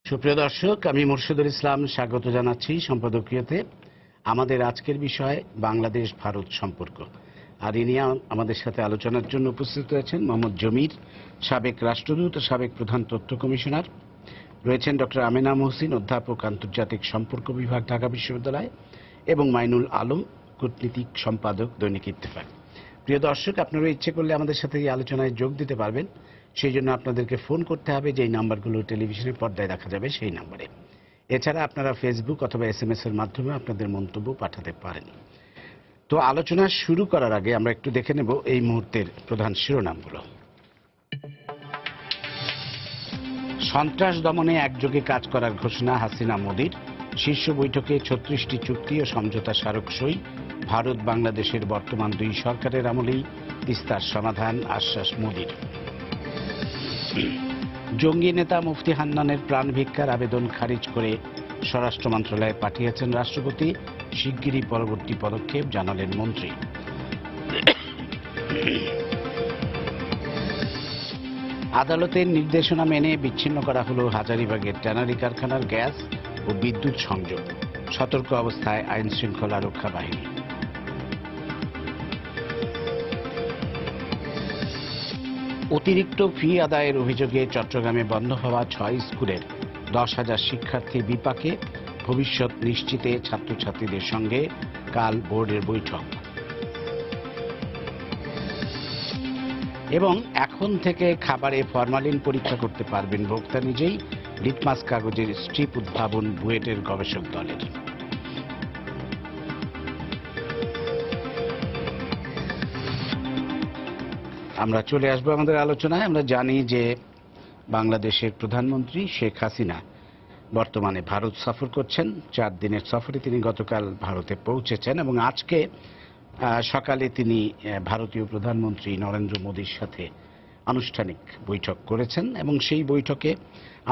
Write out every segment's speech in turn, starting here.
সুপ্রিয় দর্শক, আমি মুর্শিদুল ইসলাম স্বাগত জানাচ্ছি সম্পাদকীয়তে। আমাদের আজকের বিষয় বাংলাদেশ ভারত সম্পর্ক, আর ইনি আমাদের সাথে আলোচনার জন্য উপস্থিত রয়েছেন মোহাম্মদ জমির, সাবেক রাষ্ট্রদূত ও সাবেক প্রধান তথ্য কমিশনার। রয়েছেন ডক্টর আমেনা মহসিন, অধ্যাপক আন্তর্জাতিক সম্পর্ক বিভাগ, ঢাকা বিশ্ববিদ্যালয়, এবং মাইনুল আলম, কূটনীতিক সম্পাদক, দৈনিক ইত্তেফাক। প্রিয় দর্শক, আপনারা ইচ্ছে করলে আমাদের সাথে এই আলোচনায় যোগ দিতে পারবেন। সেই জন্য আপনাদেরকে ফোন করতে হবে, যেই নাম্বারগুলো টেলিভিশনের পর্দায় দেখা যাবে সেই নাম্বারে। এছাড়া আপনারা ফেসবুক অথবা SMS এর মাধ্যমে আপনাদের মন্তব্য পাঠাতে পারেন। তো আলোচনা শুরু করার আগে আমরা একটু দেখে নেব এই মুহূর্তের প্রধান শিরোনামগুলো। সন্ত্রাস দমনে একযোগে কাজ করার ঘোষণা হাসিনা মোদির। শীর্ষ বৈঠকে 36টি চুক্তি ও সমঝোতা স্মারক সই। ভারত বাংলাদেশের বর্তমান দুই সরকারের আমলেই তিস্তার সমাধান, আশ্বাস মোদির। জঙ্গি নেতা মুফতি হান্নানের প্রাণ ভিক্ষার আবেদন খারিজ করে স্বরাষ্ট্র মন্ত্রণালয়ে পাঠিয়েছেন রাষ্ট্রপতি। শিগগিরই পরবর্তী পদক্ষেপ জানালেন মন্ত্রী। আদালতের নির্দেশনা মেনে বিচ্ছিন্ন করা হলো হাজারীবাগের ট্যানারি কারখানার গ্যাস ও বিদ্যুৎ সংযোগ। সতর্ক অবস্থায় আইন শৃঙ্খলা রক্ষা বাহিনী। অতিরিক্ত ফি আদায়ের অভিযোগে চট্টগ্রামে বন্ধ হওয়া 6 স্কুলের 10,000 শিক্ষার্থী বিপাকে। ভবিষ্যৎ নিশ্চিতে ছাত্রছাত্রীদের সঙ্গে কাল বোর্ডের বৈঠক। এবং এখন থেকে খাবারে ফরমালিন পরীক্ষা করতে পারবেন ভোক্তা নিজেই। লিটমাস কাগজের স্ট্রিপ উদ্ভাবন বুয়েটের গবেষক দলের। আমরা চলে আসবো আমাদের আলোচনায়। আমরা জানি যে বাংলাদেশের প্রধানমন্ত্রী শেখ হাসিনা বর্তমানে ভারত সফর করছেন। 4 দিনের সফরে তিনি গতকাল ভারতে পৌঁছেছেন এবং আজকে সকালে তিনি ভারতীয় প্রধানমন্ত্রী নরেন্দ্র মোদীর সাথে আনুষ্ঠানিক বৈঠক করেছেন। এবং সেই বৈঠকে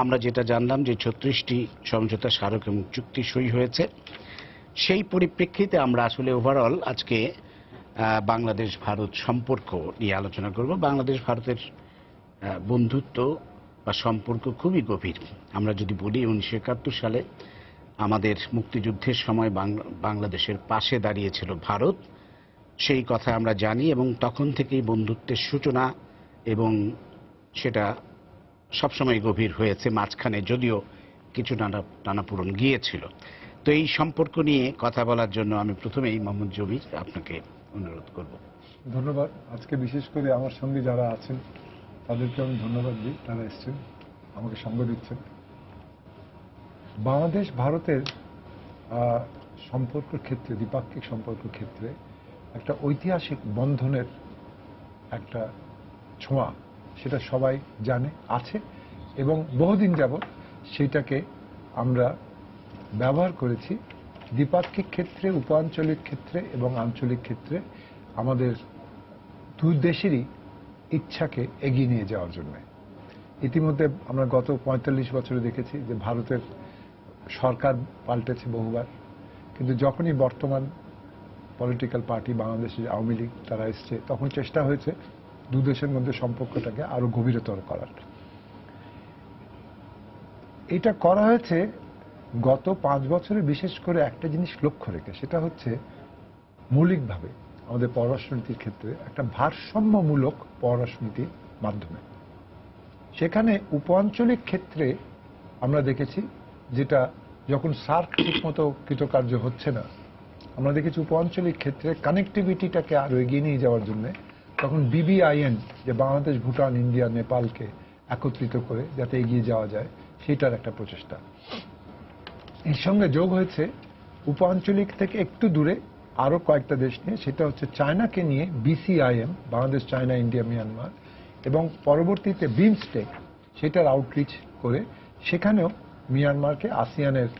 আমরা যেটা জানলাম যে 36টি সমঝোতা স্মারক এবং চুক্তি সই হয়েছে। সেই পরিপ্রেক্ষিতে আমরা আসলে ওভারঅল আজকে বাংলাদেশ ভারত সম্পর্ক নিয়ে আলোচনা করব। বাংলাদেশ ভারতের বন্ধুত্ব বা সম্পর্ক খুবই গভীর। আমরা যদি বলি 1971 সালে আমাদের মুক্তিযুদ্ধের সময় বাংলাদেশের পাশে দাঁড়িয়েছিল ভারত, সেই কথা আমরা জানি এবং তখন থেকেই বন্ধুত্বের সূচনা এবং সেটা সবসময় গভীর হয়েছে। মাঝখানে যদিও কিছু টানাপোড়েন গিয়েছিল। তো এই সম্পর্ক নিয়ে কথা বলার জন্য আমি প্রথমেই মোহাম্মদ জমির আপনাকে অনুরোধ করব। ধন্যবাদ। আজকে বিশেষ করে আমার সঙ্গে যারা আছেন তাদেরকে আমি ধন্যবাদ দিই, তারা এসছেন, আমাকে সঙ্গ দিচ্ছেন। বাংলাদেশ ভারতের সম্পর্কের ক্ষেত্রে, দ্বিপাক্ষিক সম্পর্কের ক্ষেত্রে একটা ঐতিহাসিক বন্ধনের একটা ছোঁয়া, সেটা সবাই জানে আছে এবং বহুদিন যাবৎ সেটাকে আমরা ব্যবহার করেছি দ্বিপাক্ষিক ক্ষেত্রে, উপাঞ্চলিক ক্ষেত্রে এবং আঞ্চলিক ক্ষেত্রে আমাদের দুই দেশেরই ইচ্ছাকে এগিয়ে নিয়ে যাওয়ার জন্য। ইতিমধ্যে আমরা গত 45 বছরে দেখেছি যে ভারতের সরকার পাল্টেছে বহুবার, কিন্তু যখনই বর্তমান পলিটিক্যাল পার্টি বাংলাদেশের আওয়ামী লীগ তারা এসছে, তখন চেষ্টা হয়েছে দু দেশের মধ্যে সম্পর্কটাকে আরো গভীরতর করার। এটা করা হয়েছে গত 5 বছরে বিশেষ করে একটা জিনিস লক্ষ্য রেখে, সেটা হচ্ছে মৌলিকভাবে আমাদের পররাষ্ট্রনীতির ক্ষেত্রে একটা ভারসাম্যমূলক পররাষ্ট্রনীতির মাধ্যমে। সেখানে উপাঞ্চলিক ক্ষেত্রে আমরা দেখেছি, যেটা যখন সার্ক ঠিকমতো কৃতকার্য হচ্ছে না, আমরা দেখেছি উপাঞ্চলিক ক্ষেত্রে কানেক্টিভিটিটাকে আরো এগিয়ে নিয়ে যাওয়ার জন্য তখন BBIN, যে বাংলাদেশ, ভুটান, ইন্ডিয়া, নেপালকে একত্রিত করে যাতে এগিয়ে যাওয়া যায়, সেটার একটা প্রচেষ্টা। এর সঙ্গে যোগ হয়েছে উপাঞ্চলিক থেকে একটু দূরে আরো কয়েকটা দেশ নিয়ে, সেটা হচ্ছে চায়নাকে নিয়ে BCIM, Bangladesh, China, India, Myanmar, এবং পরবর্তীতে বিমস্টেক, সেটার আউটরিচ করে সেখানেও মিয়ানমারকে, আসিয়ানের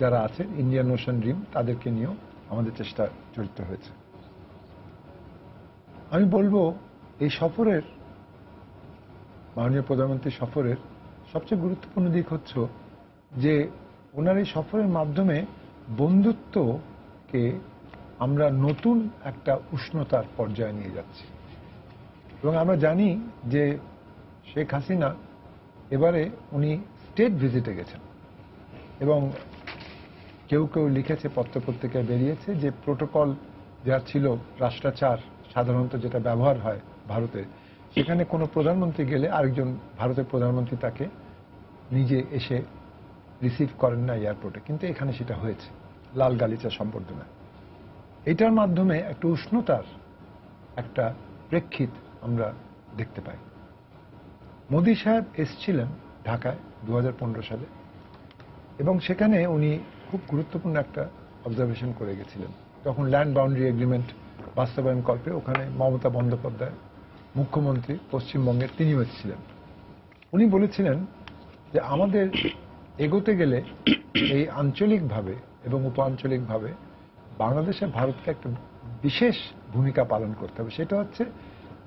যারা আছে, ইন্ডিয়ান ওশান রিম, তাদেরকে নিয়েও আমাদের চেষ্টা জড়িত হয়েছে। আমি বলবো এই সফরের, মাননীয় প্রধানমন্ত্রী সফরের সবচেয়ে গুরুত্বপূর্ণ দিক হচ্ছে যে ওনার এই সফরের মাধ্যমে বন্ধুত্বকে আমরা নতুন একটা উষ্ণতার পর্যায়ে নিয়ে যাচ্ছি। এবং আমরা জানি যে শেখ হাসিনা এবারে উনি স্টেট ভিজিটে গেছেন। এবং কেউ কেউ লিখেছে, পত্রপত্রিকায় বেরিয়েছে যে প্রোটোকল যা ছিল, রাষ্ট্রাচার সাধারণত যেটা ব্যবহার হয় ভারতে, সেখানে কোনো প্রধানমন্ত্রী গেলে আরেকজন ভারতের প্রধানমন্ত্রী তাকে নিজে এসে রিসিভ করেন না এয়ারপোর্টে, কিন্তু এখানে সেটা হয়েছে লাল গালিচা সম্বর্ধনা। এটার মাধ্যমে একটা উষ্ণতার একটা প্রেক্ষিত আমরা দেখতে পাই। মোদী সাহেব এসছিলেন ঢাকায় 2015 সালে, এবং সেখানে উনি খুব গুরুত্বপূর্ণ একটা অবজারভেশন করে গেছিলেন। তখন ল্যান্ড বাউন্ডারি এগ্রিমেন্ট বাস্তবায়ন কল্পে ওখানে মমতা বন্দ্যোপাধ্যায় মুখ্যমন্ত্রী পশ্চিমবঙ্গের, তিনিও এসেছিলেন। উনি বলেছিলেন যে আমাদের এগোতে গেলে এই আঞ্চলিকভাবে এবং উপ-আঞ্চলিকভাবে বাংলাদেশে ভারতকে একটা বিশেষ ভূমিকা পালন করতে হবে। সেটা হচ্ছে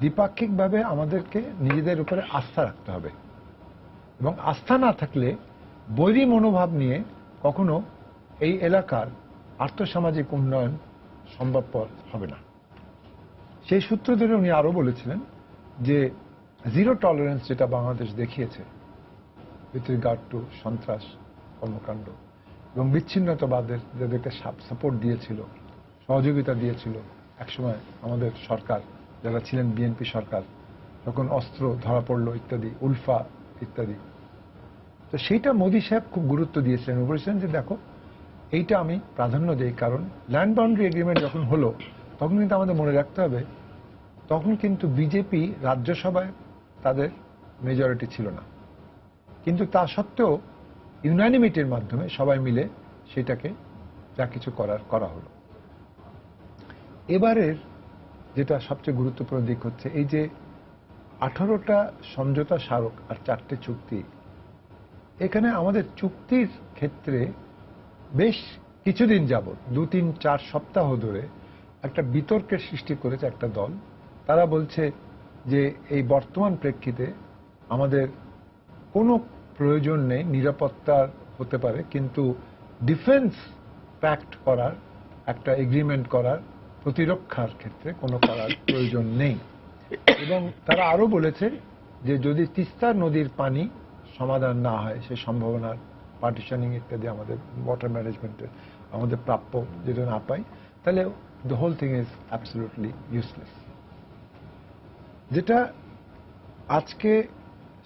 দ্বিপাক্ষিকভাবে আমাদেরকে নিজেদের উপরে আস্থা রাখতে হবে, এবং আস্থা না থাকলে বৈরী মনোভাব নিয়ে কখনো এই এলাকার আর্থসামাজিক উন্নয়ন সম্ভবপর হবে না। সেই সূত্র ধরে উনি আরো বলেছিলেন যে জিরো টলারেন্স যেটা বাংলাদেশ দেখিয়েছে উইথ রিগার্ড টু সন্ত্রাস কর্মকাণ্ড এবং বিচ্ছিন্নতাবাদের যাদেরকে সাপোর্ট দিয়েছিল, সহযোগিতা দিয়েছিল একসময় আমাদের সরকার, যারা ছিলেন বিএনপি সরকার, তখন অস্ত্র ধরা পড়লো ইত্যাদি, উলফা ইত্যাদি। তো সেইটা মোদী সাহেব খুব গুরুত্ব দিয়েছিলেন, বলেছিলেন যে দেখো এইটা আমি প্রাধান্য দিই, কারণ ল্যান্ড বাউন্ডারি এগ্রিমেন্ট যখন হলো তখন কিন্তু আমাদের মনে রাখতে হবে, তখন কিন্তু বিজেপি রাজ্যসভায় তাদের মেজরিটি ছিল না, কিন্তু তা সত্ত্বেও ইউনানিমিটির মাধ্যমে সবাই মিলে সেটাকে যা কিছু করা হলো। এবারের যেটা সবচেয়ে গুরুত্বপূর্ণ দিক হচ্ছে এই যে 18টা সমঝোতা স্মারক আর 4টে চুক্তি, এখানে আমাদের চুক্তির ক্ষেত্রে বেশ কিছুদিন যাবত 2-3-4 সপ্তাহ ধরে একটা বিতর্কের সৃষ্টি করেছে একটা দল। তারা বলছে যে এই বর্তমান প্রেক্ষিতে আমাদের কোনো প্রয়োজন নেই, নিরাপত্তার হতে পারে, কিন্তু ডিফেন্স প্যাক্ট করার, একটা এগ্রিমেন্ট করার, প্রতিরক্ষার ক্ষেত্রে কোনো করার প্রয়োজন নেই। এবং তারা আরো বলেছে যে যদি তিস্তা নদীর পানি সমাধান না হয়, সে সম্ভাবনার পার্টিশনিং ইত্যাদি আমাদের ওয়াটার ম্যানেজমেন্টের আমাদের প্রাপ্য যেটা না পাই, তাহলে the whole thing is absolutely useless. যেটা আজকে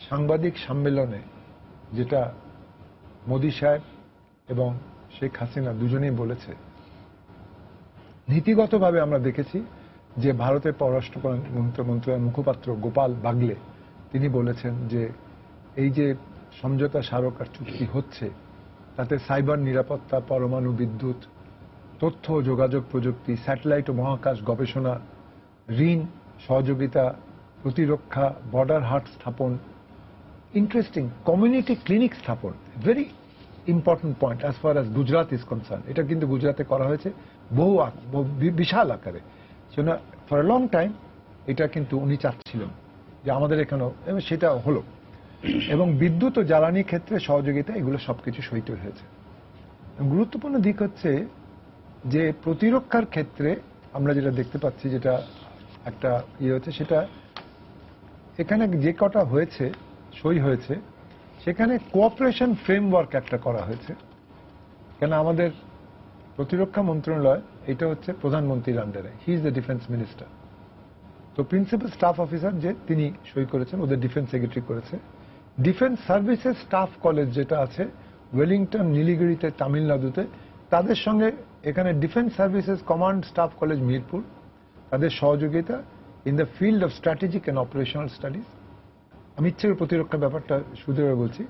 সাংবাদিক সম্মেলনে যেটা মোদী সাহেব এবং শেখ হাসিনা দুজনেই বলেছে, নীতিগতভাবে আমরা দেখেছি যে ভারতের পররাষ্ট্র মন্ত্রণালয়ের মুখপাত্র গোপাল বাগলে তিনি বলেছেন যে এই যে সমঝোতা স্মারক আর চুক্তি হচ্ছে তাতে সাইবার নিরাপত্তা, পরমাণু বিদ্যুৎ, তথ্য ও যোগাযোগ প্রযুক্তি, স্যাটেলাইট ও মহাকাশ গবেষণা, ঋণ সহযোগিতা, প্রতিরক্ষা, বর্ডার হাট স্থাপন, ইন্টারেস্টিং কমিউনিটি ক্লিনিক স্থাপন, very important point as far as Gujarat is concern. এটা কিন্তু গুজরাতে করা হয়েছে বিশাল আকারে। সেজন্য ফর এ লং টাইম এটা কিন্তু উনি চাচ্ছিলেন যে আমাদের এখানেও, এবং সেটা হলো। এবং বিদ্যুৎ ও জ্বালানি ক্ষেত্রে সহযোগিতা, এগুলো সবকিছু সইতে হয়েছে। গুরুত্বপূর্ণ দিক হচ্ছে যে প্রতিরক্ষার ক্ষেত্রে আমরা যেটা দেখতে পাচ্ছি, যেটা একটা ইয়ে হচ্ছে, সেটা এখানে যে কটা হয়েছে সই হয়েছে সেখানে কোঅপারেশন ফ্রেমওয়ার্ক একটা করা হয়েছে। কেন আমাদের প্রতিরক্ষা মন্ত্রণালয় এটা হচ্ছে প্রধানমন্ত্রীর আন্ডারে, he is the defence minister. তো প্রিন্সিপাল স্টাফ অফিসার যে তিনি সই করেছেন, ওদের ডিফেন্স সেক্রেটারি করেছে। ডিফেন্স সার্ভিসেস স্টাফ কলেজ যেটা আছে ওয়েলিংটন নীলগিরিতে তামিলনাড়ুতে, তাদের সঙ্গে এখানে defence services command staff college Mirpur, তাদের সহযোগিতা in the field of strategic and operational studies. আমি ইচ্ছে করে প্রতিরক্ষা ব্যাপারটা সুদৃঢ় বলছি।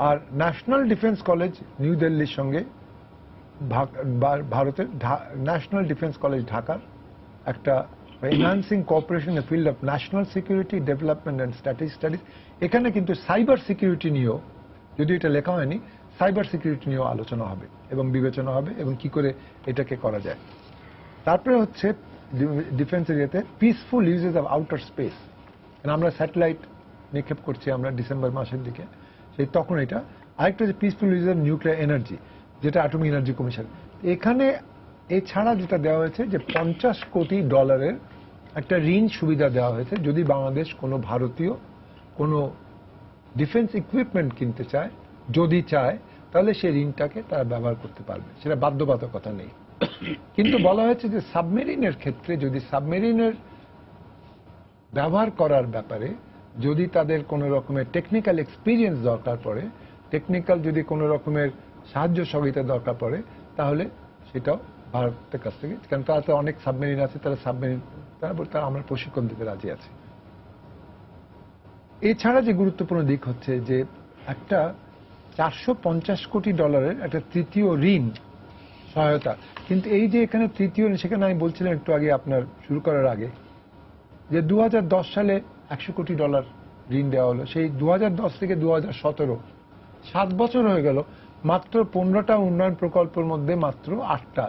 আর ন্যাশনাল ডিফেন্স কলেজ নিউ দিল্লির সঙ্গে ভারতের ন্যাশনাল ডিফেন্স কলেজ ঢাকার একটা enhancing cooperation in the field of national security development and strategic studies. এখানে কিন্তু সাইবার সিকিউরিটি নিয়েও, যদি এটা লেখা হয়নি, সাইবার সিকিউরিটি নিয়েও আলোচনা হবে এবং বিবেচনা হবে এবং কি করে এটাকে করা যায়। তারপরে হচ্ছে ডিফেন্স এরিয়াতে peaceful uses of outer space. আমরা স্যাটেলাইট নিক্ষেপ করছি আমরা ডিসেম্বর মাসের দিকে, সেই তখন এটা। আরেকটা হচ্ছে peaceful use of nuclear energy, যেটা অ্যাটমিক এনার্জি কমিশন। এখানে এছাড়া যেটা দেওয়া হয়েছে যে $50 কোটি একটা ঋণ সুবিধা দেওয়া হয়েছে, যদি বাংলাদেশ কোনো ভারতীয় কোনো ডিফেন্স ইকুইপমেন্ট কিনতে চায়, যদি চায়, তাহলে সেই ঋণটাকে তারা ব্যবহার করতে পারবে, সেটা বাধ্যবাধকতা নেই। কিন্তু বলা হয়েছে যে সাবমেরিনের ক্ষেত্রে যদি সাবমেরিনের ব্যবহার করার ব্যাপারে যদি তাদের কোনো রকমের টেকনিক্যাল এক্সপিরিয়েন্স দরকার পড়ে, টেকনিক্যাল যদি কোনো রকমের সাহায্য সহযোগিতা দরকার পড়ে, তাহলে সেটাও ভারতের কাছ থেকে, কারণ তারা তো অনেক সাবমেরিন আছে, তারা সাবমেরিন তারা আমরা প্রশিক্ষণ দিতে রাজি আছে। এছাড়া যে গুরুত্বপূর্ণ দিক হচ্ছে যে একটা $450 কোটি একটা তৃতীয় ঋণ সহায়তা, কিন্তু এই যে এখানে তৃতীয়, সেখানে আমি বলছিলাম একটু আগে আপনার শুরু করার আগে যে 2010 সালে $100 কোটি ঋণ দেওয়া হলো, সেই 2010 থেকে 2017 7 বছর হয়ে গেল, মাত্র 15টা উন্নয়ন প্রকল্পের মধ্যে মাত্র 8টা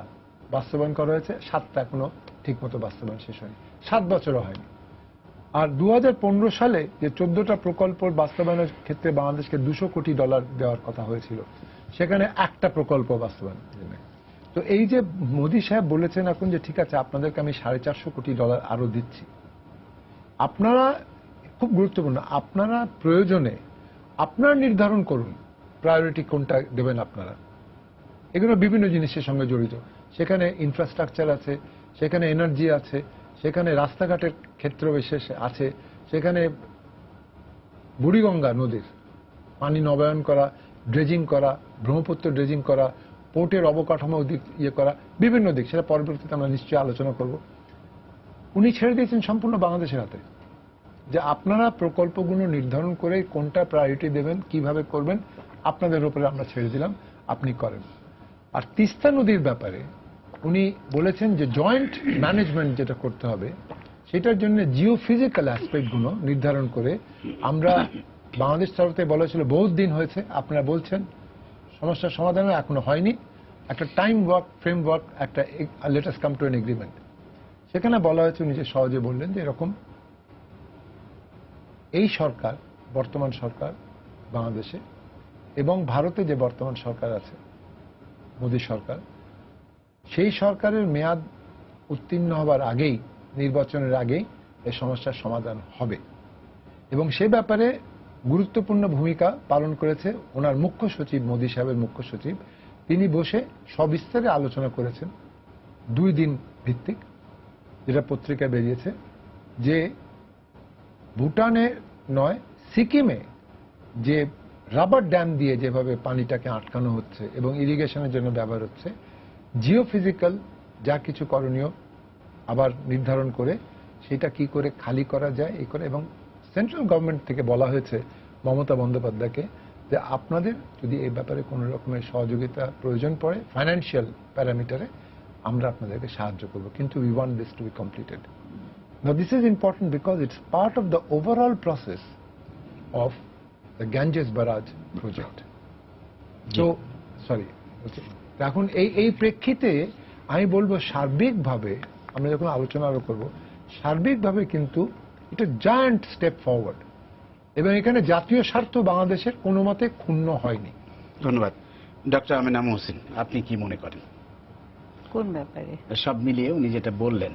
বাস্তবায়ন করা হয়েছে, 7টা এখনো ঠিক মতো বাস্তবায়ন শেষ হয়নি, 7 বছরও হয়নি। আর 2015 সালে যে 14টা প্রকল্প বাস্তবায়নের ক্ষেত্রে বাংলাদেশকে $200 কোটি দেওয়ার কথা হয়েছিল, সেখানে একটা প্রকল্প বাস্তবায়ন নেই। তো এই যে মোদী সাহেব বলেছেন এখন যে ঠিক আছে আপনাদেরকে আমি $450 কোটি আরো দিচ্ছি, আপনারা, খুব গুরুত্বপূর্ণ, আপনারা প্রয়োজনে আপনারা নির্ধারণ করুন প্রায়োরিটি কোনটা দেবেন আপনারা। এগুলো বিভিন্ন জিনিসের সঙ্গে জড়িত, সেখানে ইনফ্রাস্ট্রাকচার আছে, সেখানে এনার্জি আছে, সেখানে রাস্তাঘাটের ক্ষেত্র বিশেষ আছে, সেখানে বুড়িগঙ্গা নদীর পানি নবায়ন করা, ড্রেজিং করা, ব্রহ্মপুত্র ড্রেজিং করা, পোর্টের অবকাঠামো দিক করা, বিভিন্ন দিক, সেটা পরবর্তীতে আমরা নিশ্চয়ই আলোচনা করব। উনি ছেড়ে দিয়েছেন সম্পূর্ণ বাংলাদেশের হাতে, যে আপনারা প্রকল্পগুলো নির্ধারণ করে কোনটা প্রায়োরিটি দেবেন, কিভাবে করবেন, আপনাদের উপরে আমরা ছেড়ে দিলাম, আপনি করেন। আর তিস্তা নদীর ব্যাপারে উনি বলেছেন যে জয়েন্ট ম্যানেজমেন্ট যেটা করতে হবে, সেটার জন্য জিওফিজিক্যাল অ্যাসপেক্টগুলো নির্ধারণ করে, আমরা বাংলাদেশ তরফে বলা ছিল বহুত দিন হয়েছে, আপনারা বলছেন সমস্যার সমাধান এখনো হয়নি, একটা টাইম ওয়ার্ক ফ্রেমওয়ার্ক, একটা let us come to an agreement. সেখানে বলা হয়েছে, উনি যে সহজে বললেন যে এরকম এই সরকার, বর্তমান সরকার বাংলাদেশে এবং ভারতে যে বর্তমান সরকার আছে মোদী সরকার, সেই সরকারের মেয়াদ উত্তীর্ণ হবার আগেই, নির্বাচনের আগেই এই সমস্যার সমাধান হবে। এবং সে ব্যাপারে গুরুত্বপূর্ণ ভূমিকা পালন করেছে ওনার মুখ্য সচিব, মোদী সাহেবের মুখ্য সচিব। তিনি বসে সবিস্তারে আলোচনা করেছেন 2 দিন ভিত্তিক, যেটা পত্রিকায় বেরিয়েছে, যে ভুটানে নয় সিকিমে যে রাবার ড্যাম দিয়ে যেভাবে পানিটাকে আটকানো হচ্ছে এবং ইরিগেশনের জন্য ব্যবহার হচ্ছে, জিওফিজিক্যাল যা কিছু করণীয় আবার নির্ধারণ করে সেটা কি করে খালি করা যায় এই করে। এবং সেন্ট্রাল গভর্নমেন্ট থেকে বলা হয়েছে মমতা বন্দ্যোপাধ্যায়কে যে আপনাদের যদি এই ব্যাপারে কোনো রকমের সহযোগিতা প্রয়োজন পড়ে ফাইন্যান্সিয়াল প্যারামিটারে, আমরা আপনাদেরকে সাহায্য করব, কিন্তু we want this to be completed. Now this is important because it's part of the overall process of the Ganges Barrage project. So, sorry. এখন এই প্রেক্ষিতে আমি বলবো সার্বিকভাবে আমরা যখন আলোচনা আরো করব, সার্বিকভাবে কিন্তু এটা জায়ান্ট স্টেপ ফরওয়ার্ড, এবং এখানে জাতীয় স্বার্থ বাংলাদেশের কোনো মতে ক্ষুণ্ণ হয়নি। ধন্যবাদ। ডক্টর আমেনা মহসিন, আপনি কি মনে করেন কোন ব্যাপারে? সব মিলিয়ে উনি যেটা বললেন,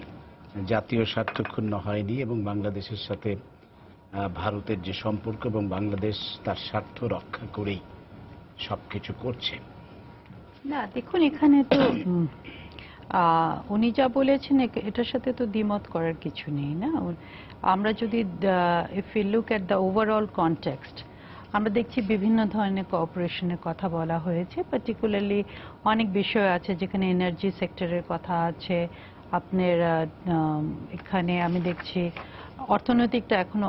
জাতীয় স্বার্থ ক্ষুণ্ণ হয়নি এবং বাংলাদেশের সাথে ভারতের যে সম্পর্ক এবং বাংলাদেশ তার স্বার্থ রক্ষা করেই সবকিছু করছে। না দেখুন, এখানে তো উনি যা বলেছেন এটার সাথে তো দ্বিমত করার কিছু নেই না। আমরা যদি if you look at the overall context, আমরা দেখছি বিভিন্ন ধরনের কোঅপারেশনের কথা বলা হয়েছে, পার্টিকুলারলি অনেক বিষয় আছে যেখানে এনার্জি সেক্টরের কথা আছে, আপনার এখানে আমি দেখছি অর্থনৈতিকটা এখনো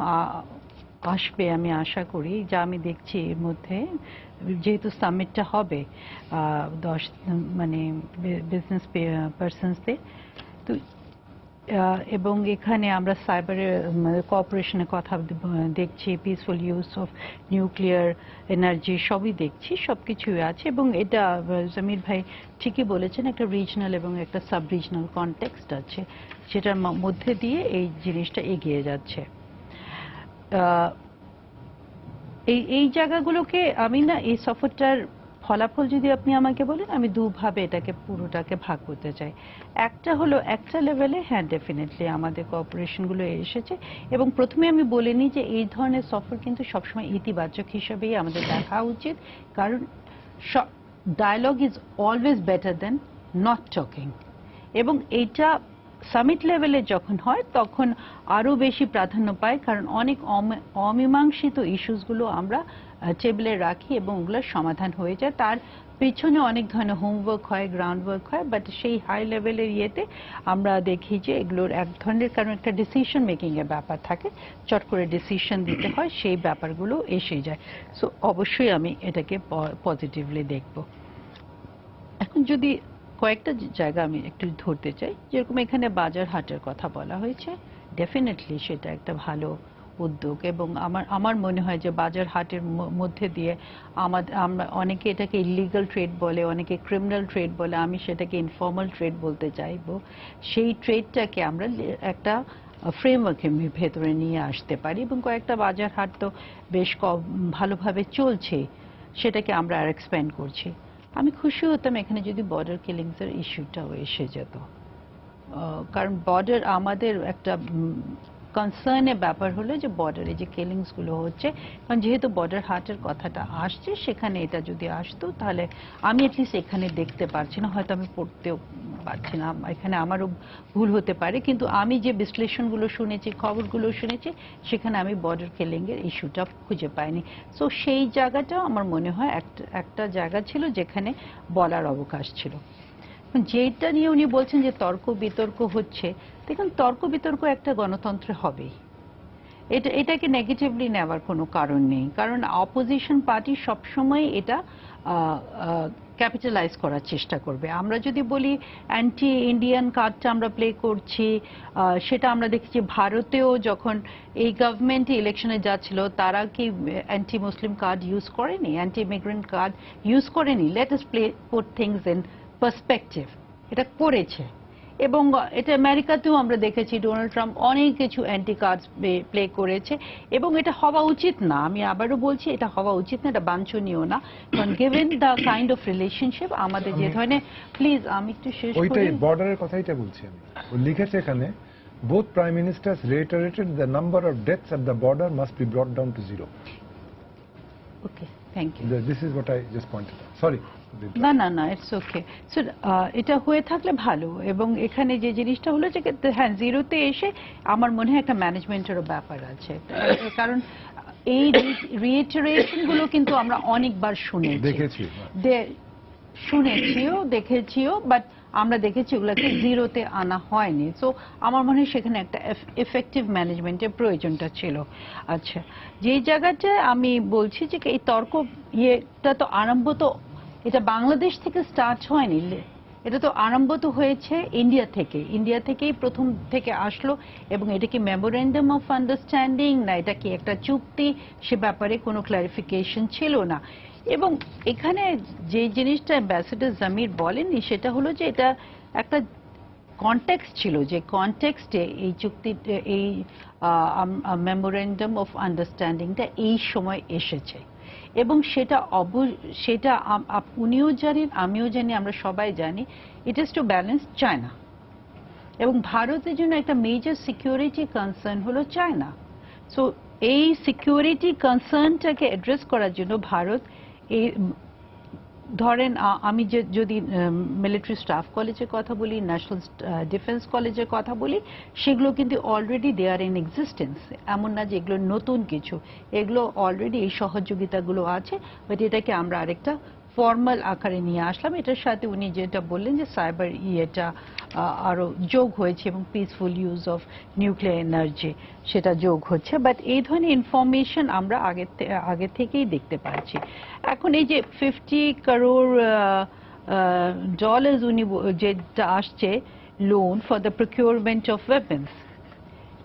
আসবে আমি আশা করি, যা আমি দেখছি এর মধ্যে, যেহেতু সামিটটা হবে 10 মানে বিজনেস পারসনসদের, তো এবং এখানে আমরা সাইবারের কোঅপারেশনের কথা দেখছি, peaceful use of nuclear energy সবই দেখছি, সবকিছুই আছে। এবং এটা জমির ভাই ঠিকই বলেছেন, একটা রিজনাল এবং একটা সাব রিজনাল কনটেক্সট আছে, সেটার মধ্যে দিয়ে এই জিনিসটা এগিয়ে যাচ্ছে। এই জায়গাগুলোকে আমি না, এই সফরটার ফলাফল যদি আপনি আমাকে বলেন, আমি দুভাবে এটাকে পুরোটাকে ভাগ করতে চাই। একটা হলো একটা লেভেলে, হ্যাঁ ডেফিনেটলি আমাদের কোঅপারেশনগুলো এসেছে, এবং প্রথমে আমি বলে নিই যে এই ধরনের সফর কিন্তু সবসময় ইতিবাচক হিসাবেই আমাদের দেখা উচিত, কারণ dialogue is always better than not talking, এবং এইটা সামিট লেভেলে যখন হয় তখন আরো বেশি প্রাধান্য পায়, কারণ অনেক অমীমাংসিত ইস্যুসগুলো আমরা টেবিলে রাখি এবং ওগুলোর সমাধান হয়ে যায়। তার পেছনে অনেক ধরনের হোমওয়ার্ক হয়, গ্রাউন্ড ওয়ার্ক হয়, বাট সেই হাই লেভেলের ইয়েতে আমরা দেখি যে এগুলোর এক ধরনের, কারণ একটা ডিসিশন মেকিং এর ব্যাপার থাকে, চট করে ডিসিশন দিতে হয়, সেই ব্যাপারগুলো এসে যায়। সো অবশ্যই আমি এটাকে পজিটিভলি দেখব। এখন যদি কয়েকটা জায়গা আমি একটু ধরতে চাই, যেরকম এখানে বাজার হাটের কথা বলা হয়েছে, ডেফিনেটলি সেটা একটা ভালো উদ্যোগ, এবং আমার মনে হয় যে বাজার হাটের মধ্যে দিয়ে আমরা অনেকে এটাকে ইলিগাল ট্রেড বলে, অনেকে ক্রিমিনাল ট্রেড বলে, আমি সেটাকে ইনফর্মাল ট্রেড বলতে চাইবো। সেই ট্রেডটাকে আমরা একটা ফ্রেমওয়ার্কের ভেতরে নিয়ে আসতে পারি, এবং কয়েকটা বাজার হাট তো বেশ ভালোভাবে চলছে, সেটাকে আমরা আর এক্সপ্যান্ড করছি। আমি খুশি হতাম এখানে যদি বর্ডার কিলিংসের ইস্যুটাও এসে যেত, কারণ বর্ডার আমাদের একটা কনসার্নের ব্যাপার হলো যে বর্ডারে যে কিলিংসগুলো হচ্ছে, কারণ যেহেতু বর্ডার হাটের কথাটা আসছে, সেখানে এটা যদি আসতো তাহলে আমি অ্যাটলিস্ট এখানে দেখতে পারছি না, হয়তো আমি পড়তেও পারছি না, এখানে আমারও ভুল হতে পারে, কিন্তু আমি যে বিশ্লেষণগুলো শুনেছি, খবরগুলো শুনেছি, সেখানে আমি বর্ডার কিলিংয়ের ইস্যুটা খুঁজে পাইনি। সো সেই জায়গাটাও আমার মনে হয় একটা জায়গা ছিল যেখানে বলার অবকাশ ছিল। যেটা নিয়ে উনি বলছেন যে তর্ক বিতর্ক হচ্ছে, দেখুন তর্ক বিতর্ক একটা গণতন্ত্রে হবেই, এটাকে নেগেটিভলি নেওয়ার কোনো কারণ নেই, কারণ অপোজিশন পার্টি সবসময় এটা ক্যাপিটালাইজ করার চেষ্টা করবে। আমরা যদি বলি অ্যান্টি ইন্ডিয়ান কার্ডটা আমরা প্লে করছি, সেটা আমরা দেখেছি ভারতেও যখন এই গভর্নমেন্ট ইলেকশনে যাচ্ছিল, তারা কি অ্যান্টি মুসলিম কার্ড ইউজ করেনি, অ্যান্টি ইমিগ্রেন্ট কার্ড ইউজ করেনি? Let us put things in perspective, এটা করেছে। এবং এটা আমেরিকাতেও আমরা দেখেছি, ডোনাল্ড ট্রাম্প অনেক কিছু অ্যান্টি কার্ডস প্লে করেছে, এবং এটা হওয়া উচিত না, আমি আবারও বলছি এটা হওয়া উচিত না, এটা বাঞ্ছনীয় না, কারণ given the kind of relationship আমাদের যে ধরনের, প্লিজ আমি একটু শেষ করি। ওইটাই বর্ডারের কথাইটা বলছি আমি। ও লিখেছে এখানে, both prime ministers reiterated the number of deaths at the border must be brought down to zero. Okay, thank you. This is what I just pointed out. Sorry. না না না, ইটস ওকে। সো এটা হয়ে থাকলে ভালো, এবং এখানে যে জিনিসটা হলো যে হ্যাঁ, জিরোতে এসে আমার মনে হয় একটা ম্যানেজমেন্টেরও ব্যাপার আছে, কারণ এই রিইটারেশন গুলো কিন্তু আমরা অনেকবার শুনেছিও দেখেছিও, বাট আমরা দেখেছি ওগুলোকে জিরোতে আনা হয়নি। সো আমার মনে হয় সেখানে একটা এফেক্টিভ ম্যানেজমেন্টের প্রয়োজনটা ছিল। আচ্ছা, যেই জায়গাটায় আমি বলছি যে এই তর্ক ইয়েটা তো আরম্ভ তো এটা বাংলাদেশ থেকে স্টার্ট হয়নি, এটা তো আরম্ভ তো হয়েছে ইন্ডিয়া থেকেই প্রথম থেকে আসলো, এবং এটা কি মেমোরেন্ডাম অফ আন্ডারস্ট্যান্ডিং না এটা কি একটা চুক্তি, সে ব্যাপারে কোনো ক্লারিফিকেশন ছিল না। এবং এখানে যে জিনিসটা অ্যাম্বাসেডর জামির বলেননি, সেটা হলো যে এটা একটা কনটেক্সট ছিল, যে কনটেক্সটে এই চুক্তিতে এই মেমোরেন্ডাম অফ আন্ডারস্ট্যান্ডিংটা এই সময় এসেছে, এবং সেটা উনিও জানেন, আমিও জানি, আমরা সবাই জানি, it is to balance China, এবং ভারতের জন্য একটা মেজর সিকিউরিটি কনসার্ন হলো চায়না। সো এই সিকিউরিটি কনসার্নটাকে অ্যাড্রেস করার জন্য ভারত এই ধরেন আমি যদি মিলিটারি স্টাফ কলেজের কথা বলি, ন্যাশনাল ডিফেন্স কলেজের কথা বলি, সেগুলো কিন্তু already they are in existence, এমন না যে এগুলো নতুন কিছু, এগুলো অলরেডি এই সহযোগিতাগুলো আছে, বাট এটাকে আমরা আরেকটা ফর্মাল আকারে নিয়ে আসলাম। এটার সাথে উনি যেটা বললেন যে সাইবার ইয়েটা আরো যোগ হয়েছে, এবং peaceful use of nuclear energy সেটা যোগ হচ্ছে, বাট এই ধরনের ইনফরমেশন আমরা আগে থেকেই দেখতে পাচ্ছি। এখন এই যে $50 crore উনি যেটা আসছে loan for the procurement of weapons,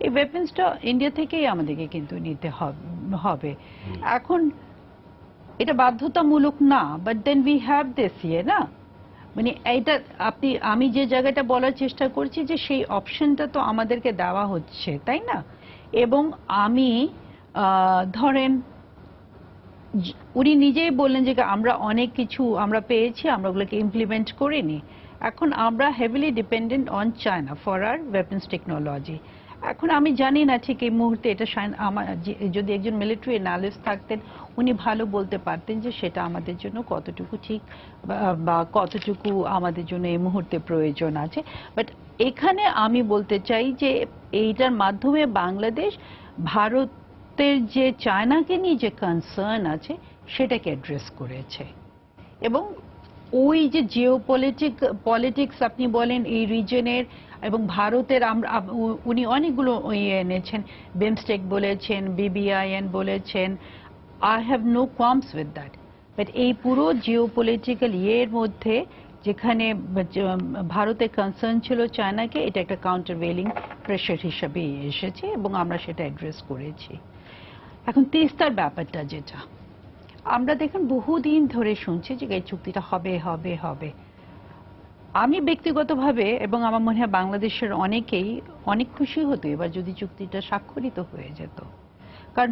এই ওয়েপন্সটা ইন্ডিয়া থেকেই আমাদেরকে কিন্তু নিতে হবে। এখন এটা বাধ্যতামূলক না, but then we have this ইয়ে না, মানে এইটা আমি যে জায়গাটা বলার চেষ্টা করছি যে সেই অপশনটা তো আমাদেরকে দেওয়া হচ্ছে, তাই না? এবং আমি ধরেন উনি নিজেই বললেন যে আমরা অনেক কিছু আমরা পেয়েছি, আমরা ওগুলোকে ইমপ্লিমেন্ট করিনি। এখন আমরা heavily dependent on China for our weapons technology. এখন আমি জানি না ঠিক এই মুহূর্তে এটা আমার যদি একজন মিলিটারি অ্যানালিস্ট থাকতেন উনি ভালো বলতে পারতেন যে সেটা আমাদের জন্য কতটুকু ঠিক বা কতটুকু আমাদের জন্য এই মুহূর্তে প্রয়োজন আছে। বাট এখানে আমি বলতে চাই যে এইটার মাধ্যমে বাংলাদেশ ভারতের যে চায়নাকে নিয়ে যে কনসার্ন আছে সেটাকে অ্যাড্রেস করেছে। এবং ওই যে পলিটিক্স আপনি বলেন এই রিজনের এবং ভারতের উনি অনেকগুলো এনেছেন, বিমস্টেক বলেছেন, বিবিআইএন বলেছেন, I have no qualms with that. But এই পুরো জিওপলিটিক্যাল ইয়ের মধ্যে যেখানে ভারতের কনসার্ন ছিল চায়নাকে, এটা একটা কাউন্টারভেলিং প্রেশার হিসাবে এসেছে এবং আমরা সেটা অ্যাড্রেস করেছি। এখন তিস্তার ব্যাপারটা যেটা আমরা দেখুন বহুদিন ধরে শুনছি যে এই চুক্তিটা হবে হবে হবে। আমি ব্যক্তিগতভাবে এবং আমার মনে হয় বাংলাদেশের অনেকেই অনেক খুশি হতো এবার যদি চুক্তিটা স্বাক্ষরিত হয়ে যেত। কারণ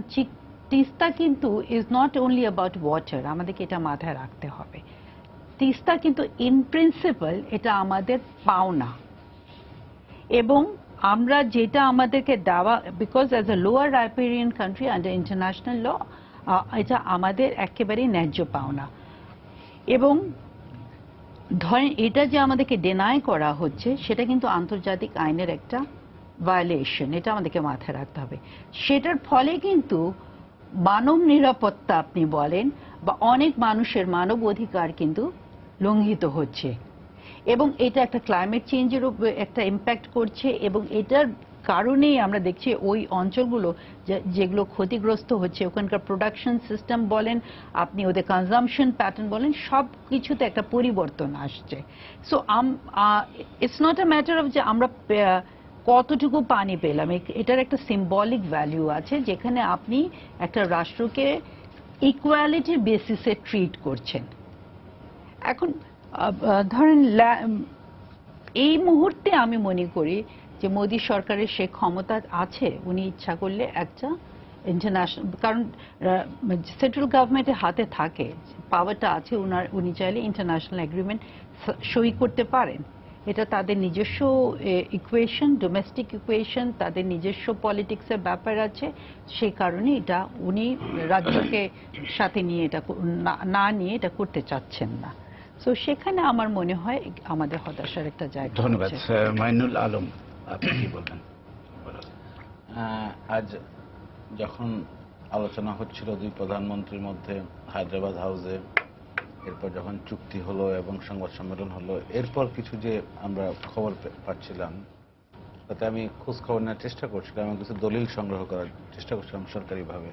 তিস্তা কিন্তু is not only about water, আমাদেরকে এটা মাথায় রাখতে হবে। তিস্তা কিন্তু ইন প্রিন্সিপাল এটা আমাদের পাওনা, এবং আমরা যেটা আমাদেরকে দেওয়া, because as a lower riparian country under international law এটা আমাদের একেবারেই ন্যায্য পাওনা। এবং ধরেন এটা যে আমাদেরকে ডেনাই করা হচ্ছে সেটা কিন্তু আন্তর্জাতিক আইনের একটা ভায়োলেশন, এটা আমাদেরকে মাথায় রাখতে হবে। সেটার ফলে কিন্তু মানব নিরাপত্তা আপনি বলেন বা অনেক মানুষের মানব অধিকার কিন্তু লঙ্ঘিত হচ্ছে, এবং এটা একটা ক্লাইমেট চেঞ্জের উপর একটা ইম্প্যাক্ট করছে। এবং এটার কারণেই আমরা দেখছি ওই অঞ্চলগুলো যেগুলো ক্ষতিগ্রস্ত হচ্ছে, ওখানকার প্রোডাকশন সিস্টেম বলেন, আপনি ওদের কনজাম্পশন প্যাটার্ন বলেন, সব কিছুতে একটা পরিবর্তন আসছে। So it's not a matter of যে আমরা কতটুকু পানি পেলাম, এটার একটা সিম্বলিক ভ্যালু আছে যেখানে আপনি একটা রাষ্ট্রকে ইকুয়ালিটি বেসিসে ট্রিট করছেন। এখন ধরেন এই মুহূর্তে আমি মনে করি যে মোদী সরকারের সে ক্ষমতা আছে, উনি ইচ্ছা করলে একটা ইন্টারন্যাশনাল, কারণ সেন্ট্রাল গভর্নমেন্টের হাতে থাকে, পাওয়ারটা আছে, উনি চাইলে ইন্টারন্যাশনাল এগ্রিমেন্ট সই করতে পারেন। এটা তাদের নিজস্ব ইকুয়েশন, ডোমেস্টিক ইকুয়েশন, তাদের নিজস্ব পলিটিক্সের ব্যাপার আছে। সেই কারণে এটা উনি রাজ্যকে সাথে নিয়ে এটা না নিয়ে এটা করতে চাচ্ছেন না। তো সেখানে আমার মনে হয় আমাদের হতাশার একটা জায়গা। ধন্যবাদ। মাইনুল আলম, আপনি কি বলবেন? আজ যখন আলোচনা হচ্ছিল দুই প্রধানমন্ত্রীর মধ্যে হায়দ্রাবাদ হাউসে, এরপর যখন চুক্তি হলো এবং সংবাদ সম্মেলন হলো, এরপর কিছু যে আমরা খবর পাচ্ছিলাম তাতে আমি খোঁজ খবর নেওয়ার চেষ্টা করছিলাম এবং কিছু দলিল সংগ্রহ করার চেষ্টা করছিলাম সরকারিভাবে।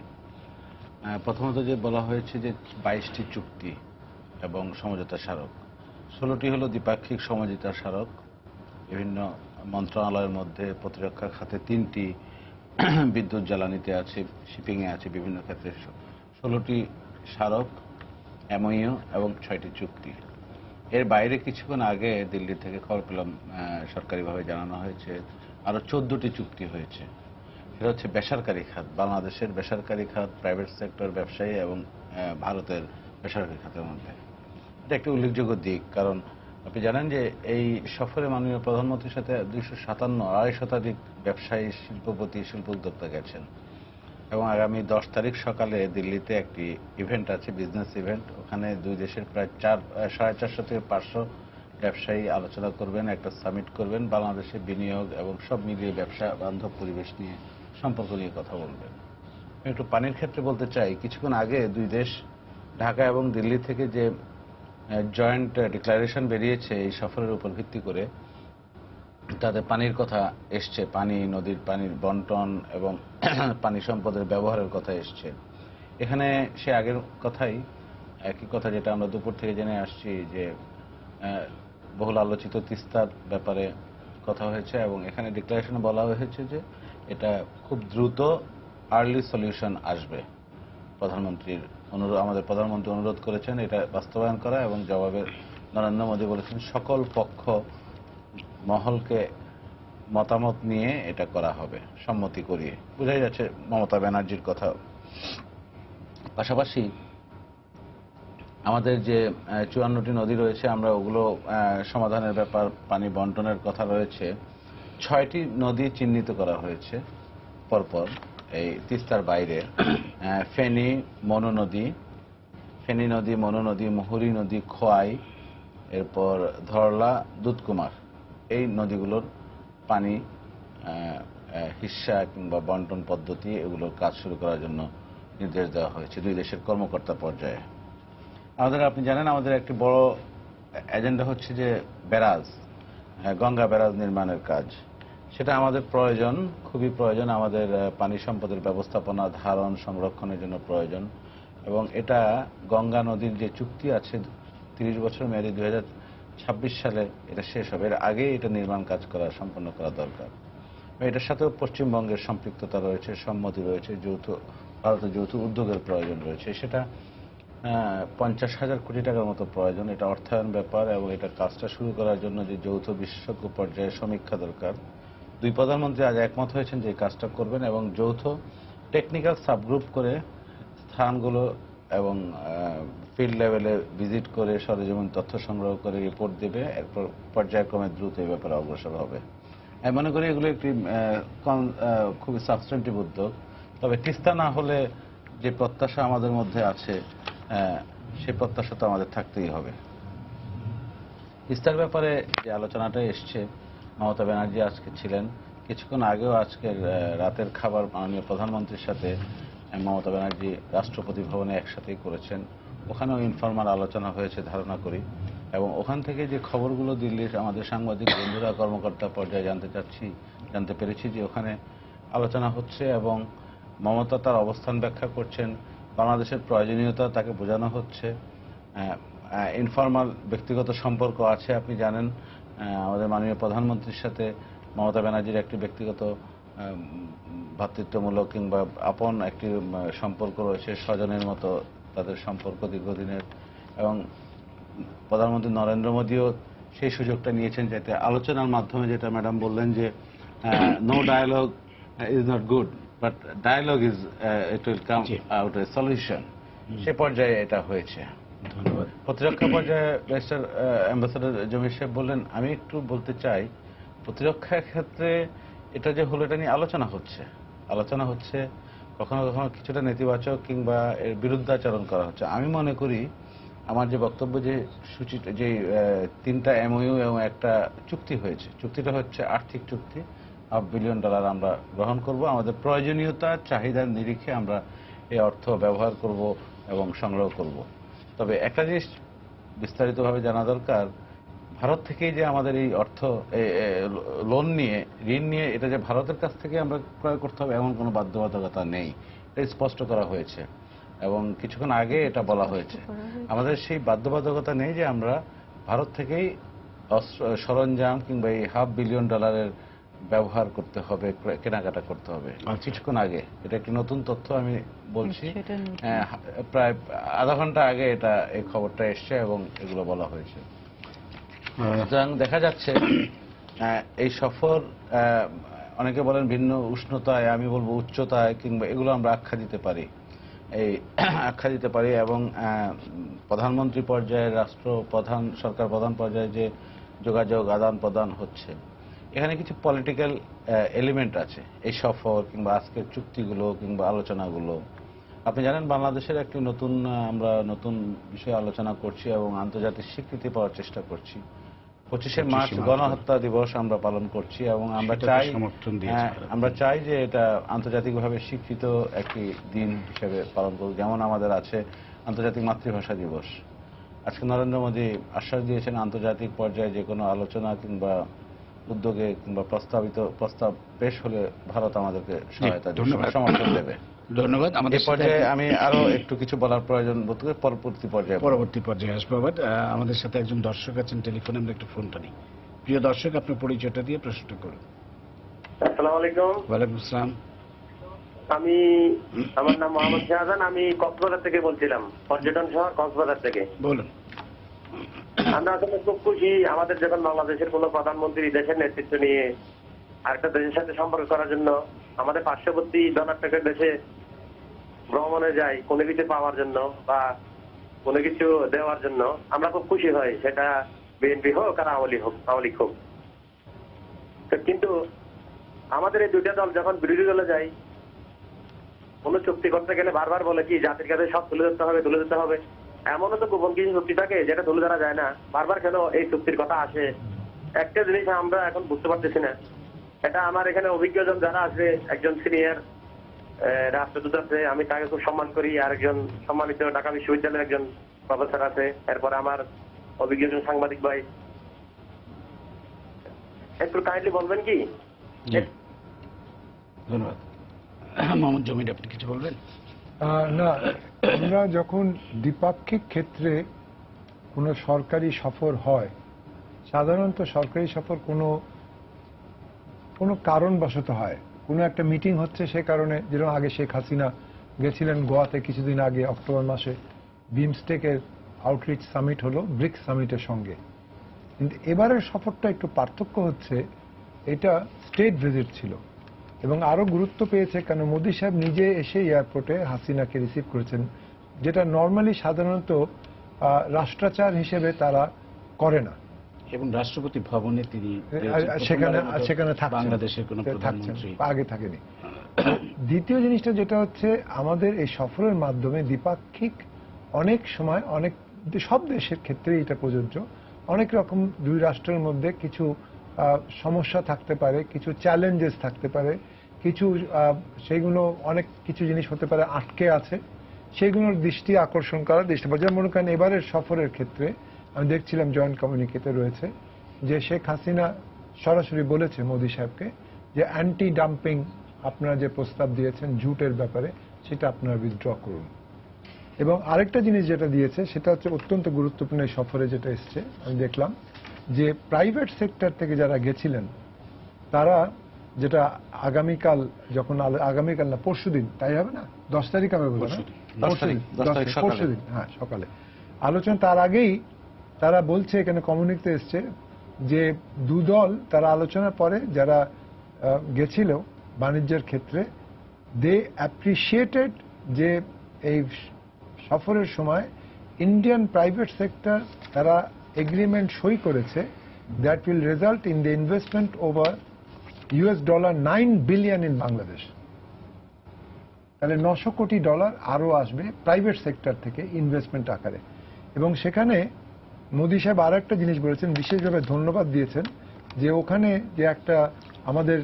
প্রথমত যে বলা হয়েছে যে 22টি চুক্তি এবং সমঝোতা স্মারক, 16টি হলো দ্বিপাক্ষিক সমঝোতা স্মারক, বিভিন্ন মন্ত্রণালয়ের মধ্যে, প্রতিরক্ষা খাতে 3টি, বিদ্যুৎ জ্বালানিতে আছে, শিপিংয়ে আছে, বিভিন্ন ক্ষেত্রে 16টি স্মারক, এমওইউ এবং 6টি চুক্তি। এর বাইরে কিছুক্ষণ আগে দিল্লি থেকে খবর পেলাম, সরকারিভাবে জানানো হয়েছে আরো 14টি চুক্তি হয়েছে। সেটা হচ্ছে বেসরকারি খাত, বাংলাদেশের বেসরকারি খাত, প্রাইভেট সেক্টর, ব্যবসায়ী এবং ভারতের বেসরকারি খাতের মধ্যে। এটা একটি উল্লেখযোগ্য দিক, কারণ আপনি জানেন যে এই সফরে মাননীয় প্রধানমন্ত্রীর সাথে 257 শতাধিক ব্যবসায়ী, শিল্পপতি, শিল্প উদ্যোক্তা গেছেন। এবং আগামী 10 তারিখ সকালে দিল্লিতে একটি ইভেন্ট আছে, বিজনেস ইভেন্ট। ওখানে দুই দেশের প্রায় 450 থেকে 500 ব্যবসায়ী আলোচনা করবেন, একটা সামিট করবেন, বাংলাদেশে বিনিয়োগ এবং সব মিলিয়ে ব্যবসা বান্ধব পরিবেশ নিয়ে, সম্পর্ক নিয়ে কথা বলবেন। আমি একটু পানির ক্ষেত্রে বলতে চাই, কিছুক্ষণ আগে দুই দেশ ঢাকা এবং দিল্লি থেকে যে জয়েন্ট ডিক্লারেশন বেরিয়েছে এই সফরের উপর ভিত্তি করে, তাতে পানির কথা এসছে, পানি, নদীর পানির বন্টন এবং পানি সম্পদের ব্যবহারের কথা এসছে। এখানে সে আগের কথাই, একই কথা যেটা আমরা দুপুর থেকে জেনে আসছি, যে বহুল আলোচিত তিস্তার ব্যাপারে কথা হয়েছে এবং এখানে ডিক্লারেশনে বলা হয়েছে যে এটা খুব দ্রুত আর্লি সলিউশন আসবে। প্রধানমন্ত্রীর আমাদের প্রধানমন্ত্রী অনুরোধ করেছেন এটা বাস্তবায়ন করা, এবং জবাবে নরেন্দ্র মোদী বলেছেন সকল পক্ষ মহলকে মতামত নিয়ে এটা করা হবে, সম্মতি করিয়ে। বোঝাই যাচ্ছে মমতা ব্যানার্জির কথা। পাশাপাশি আমাদের যে 54টি নদী রয়েছে, আমরা ওগুলো সমাধানের ব্যাপার, পানি বন্টনের কথা রয়েছে, 6টি নদী চিহ্নিত করা হয়েছে পরপর এই তিস্তার বাইরে। ফেনী নদী, মনু নদী, মুহুরী নদী, খোয়াই, এরপর ধরলা, দুধকুমার, এই নদীগুলোর পানি হিস্সা কিংবা বন্টন পদ্ধতি এগুলোর কাজ শুরু করার জন্য নির্দেশ দেওয়া হয়েছে দুই দেশের কর্মকর্তা পর্যায়ে। আপনি জানেন আমাদের একটি বড় এজেন্ডা হচ্ছে যে ব্যারাজ, গঙ্গা ব্যারাজ নির্মাণের কাজ। সেটা আমাদের প্রয়োজন, খুবই প্রয়োজন। আমাদের পানি সম্পদের ব্যবস্থাপনা, ধারণ, সংরক্ষণের জন্য প্রয়োজন। এবং এটা গঙ্গা নদীর যে চুক্তি আছে 30 বছর মেয়াদী, 2026 সালে এটা শেষ হবে। এর আগে এটা নির্মাণ কাজ সম্পন্ন করা দরকার। এটার সাথেও পশ্চিমবঙ্গের সম্পৃক্ততা রয়েছে, সম্মতি রয়েছে, ভারতের যৌথ উদ্যোগের প্রয়োজন রয়েছে। সেটা 50,000 কোটি টাকার মতো প্রয়োজন। এটা অর্থায়ন ব্যাপার এবং এটা কাজটা শুরু করার জন্য যে যৌথ বিশেষজ্ঞ পর্যায়ে সমীক্ষা দরকার। দুই প্রধানমন্ত্রী আজ একমত হয়েছেন যে এই কাজটা করবেন এবং যৌথ টেকনিক্যাল সাবগ্রুপ করে স্থানগুলো এবং ফিল্ড লেভেলে ভিজিট করে সরেজমিন তথ্য সংগ্রহ করে রিপোর্ট দেবে। এরপর পর্যায়ক্রমে দ্রুত এই ব্যাপারে অগ্রসর হবে। আমি মনে করি এগুলো একটি খুবই সাবস্টেন্টিভ উদ্যোগ। তবে তিস্তা না হলে যে প্রত্যাশা আমাদের মধ্যে আছে সেই প্রত্যাশা তো আমাদের থাকতেই হবে। তিস্তার ব্যাপারে যে আলোচনাটা এসছে, মমতা ব্যানার্জি আজকে ছিলেন, কিছুক্ষণ আগেও আজকের রাতের খাবার মাননীয় প্রধানমন্ত্রীর সাথে মমতা ব্যানার্জি রাষ্ট্রপতি ভবনে একসাথেই করেছেন। ওখানেও ইনফরমাল আলোচনা হয়েছে ধারণা করি। এবং ওখান থেকে যে খবরগুলো দিল্লির আমাদের সাংবাদিক বন্ধুরা কর্মকর্তা পর্যায়ে জানতে পেরেছি যে ওখানে আলোচনা হচ্ছে এবং মমতা তার অবস্থান ব্যাখ্যা করছেন, বাংলাদেশের প্রয়োজনীয়তা তাকে বোঝানো হচ্ছে। ইনফরমাল ব্যক্তিগত সম্পর্ক আছে। আপনি জানেন আমাদের মাননীয় প্রধানমন্ত্রীর সাথে মমতা ব্যানার্জির একটি ব্যক্তিগত ভ্রাতৃত্বমূলক কিংবা আপন একটি সম্পর্ক রয়েছে, স্বজনের মতো তাদের সম্পর্ক দীর্ঘদিনের। এবং প্রধানমন্ত্রী নরেন্দ্র মোদীও সেই সুযোগটা নিয়েছেন যাতে আলোচনার মাধ্যমে, যেটা ম্যাডাম বললেন যে no dialogue is not good but dialogue is it will come out a solution, সে পর্যায়ে এটা হয়েছে। ধন্যবাদ। প্রতিরক্ষা পর্যায়ে ব্যারিস্টার অ্যাম্বাসেডর জমির সাহেব বললেন, আমি একটু বলতে চাই প্রতিরক্ষার ক্ষেত্রে এটা যে হলো এটা নিয়ে আলোচনা হচ্ছে কখনো কখনো কিছুটা নেতিবাচক কিংবা এর বিরুদ্ধাচরণ করা হচ্ছে। আমি মনে করি আমার যে বক্তব্য যে সূচিত যে 3টা MOU এবং একটা চুক্তি হয়েছে, চুক্তিটা হচ্ছে আর্থিক চুক্তি, $5 বিলিয়ন আমরা গ্রহণ করব। আমাদের প্রয়োজনীয়তা চাহিদার নিরিখে আমরা এই অর্থ ব্যবহার করব এবং সংগ্রহ করব। তবে একটা জিনিস বিস্তারিতভাবে জানা দরকার, ভারত থেকেই যে আমাদের এই অর্থ লোন নিয়ে, ঋণ নিয়ে এটা যে ভারতের কাছ থেকে আমরা ক্রয় করতে হবে এমন কোনো বাধ্যবাধকতা নেই। এটা স্পষ্ট করা হয়েছে এবং কিছুক্ষণ আগে এটা বলা হয়েছে। আমাদের সেই বাধ্যবাধকতা নেই যে আমরা ভারত থেকেই সরঞ্জাম কিংবা এই $5 বিলিয়ন ব্যবহার করতে হবে, কেনাকাটা করতে হবে। কিছুক্ষণ আগে এটা একটি নতুন তথ্য আমি বলছি, প্রায় আধা ঘন্টা আগে এই খবরটা এসছে এবং এগুলো বলা হয়েছে। সুতরাং দেখা যাচ্ছে এই সফর, অনেকে বলেন ভিন্ন উষ্ণতায়, আমি বলবো উচ্চতায় কিংবা এগুলো আমরা আখ্যা দিতে পারি এবং প্রধানমন্ত্রী পর্যায়ে, রাষ্ট্রপ্রধান, সরকার প্রধান পর্যায়ে যে যোগাযোগ আদান প্রদান হচ্ছে, এখানে কিছু পলিটিক্যাল এলিমেন্ট আছে এই সফর কিংবা আজকের চুক্তিগুলো কিংবা আলোচনাগুলো। আপনি জানেন বাংলাদেশের একটি আমরা নতুন বিষয়ে আলোচনা করছি এবং আন্তর্জাতিক স্বীকৃতি পাওয়ার চেষ্টা করছি। 25শে মার্চ গণহত্যা দিবস আমরা পালন করছি এবং আমরা চাই যে এটা আন্তর্জাতিকভাবে স্বীকৃত একটি দিন হিসেবে পালন করব। যেমন আমাদের আছে আন্তর্জাতিক মাতৃভাষা দিবস। আজকে নরেন্দ্র মোদী আশ্বাস দিয়েছেন আন্তর্জাতিক পর্যায়ে যে কোনো আলোচনা কিংবা উদ্যোগে কিংবা প্রস্তাব পেশ হলে ভারত আমাদেরকে সহায়তা দেবে, সমর্থন দেবে। ধন্যবাদ। আমাদের পর্যায়ে আমি আরো একটু কিছু বলার প্রয়োজন বোধ করি, পরবর্তী পর্যায়ে আসবো। আবার আমাদের সাথে একজন দর্শক আছেন টেলিফোনে, আমরা একটু ফোনটা নিই। প্রিয় দর্শক, আপনার পরিচয়টা দিয়ে প্রশ্ন করুন। আসসালামু আলাইকুম। ওয়ালাইকুম আসসালাম। আমার নাম মোহাম্মদ শাহজাহান, আমি কক্সবাজার থেকে বলছিলাম, পর্যটন শহর কক্সবাজার থেকে। বলুন। আমরা আসলে খুব খুশি, আমাদের যখন বাংলাদেশের কোন প্রধানমন্ত্রী দেশের নেতৃত্ব নিয়ে আরেকটা দেশের সাথে সম্পর্ক করার জন্য আমাদের পার্শ্ববর্তী ডোনার দেশে ভ্রমণে যায় কোনো কিছু পাওয়ার জন্য বা কোনো কিছু দেওয়ার জন্য, আমরা খুব খুশি হই, সেটা বিএনপি হোক আর আওয়ামী লীগ হোক। তো কিন্তু আমাদের এই দুইটা দল যখন বিরোধী দলে যায়, কোন চুক্তি করতে গেলে বারবার বলে কি জাতির কাছে সব তুলে ধরতে হবে, তুলে ধরতে হবে। এমনও তো গোপন কিছু চুক্তি থাকে যেটা তুলে ধরা যায় না। বারবার কেন এই চুক্তির কথা আসে, একটা জিনিস আমরা এখন বুঝতে পারতেছি না। এটা আমার এখানে অভিজ্ঞজন যারা আছে, একজন সিনিয়র রাষ্ট্রদূত আছে, আমি তাকে খুব সম্মান করি, আর একজন সম্মানিত ঢাকা বিশ্ববিদ্যালয়ের একজন প্রফেসর আছে, এরপরে আমার অভিজ্ঞজন সাংবাদিক ভাই। একটু কাইন্ডলি বলবেন কি? জি, ধন্যবাদ। মোহাম্মদ জমির, আপনি কিছু বলবেন? না, আমরা যখন দ্বিপাক্ষিক ক্ষেত্রে কোনো সরকারি সফর হয়, সাধারণত সরকারি সফর কোনো কারণবশত হয়। কোনো একটা মিটিং হচ্ছে, সে কারণে, যেরকম আগে শেখ হাসিনা গেছিলেন গোয়াতে কিছুদিন আগে অক্টোবর মাসে, বিমস্টেকের আউটরিচ সামিট হলো ব্রিক্স সামিটের সঙ্গে। কিন্তু এবারের সফরটা একটু পার্থক্য হচ্ছে, এটা স্টেট ভিজিট ছিল এবং আরো গুরুত্ব পেয়েছে কেন মোদী সাহেব নিজে এসে এয়ারপোর্টে হাসিনাকে রিসিভ করেছেন, যেটা নর্মালি সাধারণত রাষ্ট্রাচার হিসেবে তারা করে না। এবং রাষ্ট্রপতি ভবনে তিনি সেখানে থাকছেন, বাংলাদেশের কোনো থাকছেন, প্রধানমন্ত্রী আগে থাকেনি। দ্বিতীয় জিনিসটা যেটা হচ্ছে, আমাদের এই সফরের মাধ্যমে দ্বিপাক্ষিক অনেক সময় সব দেশের ক্ষেত্রে এটা প্রযোজ্য, অনেক রকম দুই রাষ্ট্রের মধ্যে কিছু সমস্যা থাকতে পারে, কিছু চ্যালেঞ্জেস থাকতে পারে, কিছু সেইগুলো অনেক কিছু জিনিস হতে পারে আটকে আছে, সেগুলোর দৃষ্টি আকর্ষণ করার দৃষ্টি। যেমন মনে করেন এবারের সফরের ক্ষেত্রে আমি দেখছিলাম জয়েন্ট কমিউনিকেতে রয়েছে যে শেখ হাসিনা সরাসরি বলেছে মোদী সাহেবকে যে অ্যান্টি ডাম্পিং আপনারা যে প্রস্তাব দিয়েছেন জুটের ব্যাপারে, সেটা আপনারা উইথড্র করুন। এবং আরেকটা জিনিস যেটা দিয়েছে সেটা হচ্ছে অত্যন্ত গুরুত্বপূর্ণ এই সফরে যেটা এসছে, আমি দেখলাম যে প্রাইভেট সেক্টর থেকে যারা গেছিলেন তারা, যেটা আগামীকাল না পরশুদিন, তাই হবে না, 10 তারিখ হবে বলে, পরশুদিন, হ্যাঁ সকালে আলোচনা। তার আগেই তারা বলছে, এখানে কমিউনিটিতে এসছে যে দুদল তারা আলোচনার পরে যারা গেছিল বাণিজ্যের ক্ষেত্রে, দে অ্যাপ্রিসিয়েটেড যে এই সফরের সময় ইন্ডিয়ান প্রাইভেট সেক্টর তারা এগ্রিমেন্ট সই করেছে that will result in the investment over $9 billion in Bangladesh. তাহলে $900 কোটি আরো আসবে প্রাইভেট সেক্টর থেকে ইনভেস্টমেন্ট আকারে। এবং সেখানে মোদী সাহেব আর একটা জিনিস বলেছেন, বিশেষভাবে ধন্যবাদ দিয়েছেন যে ওখানে যে একটা আমাদের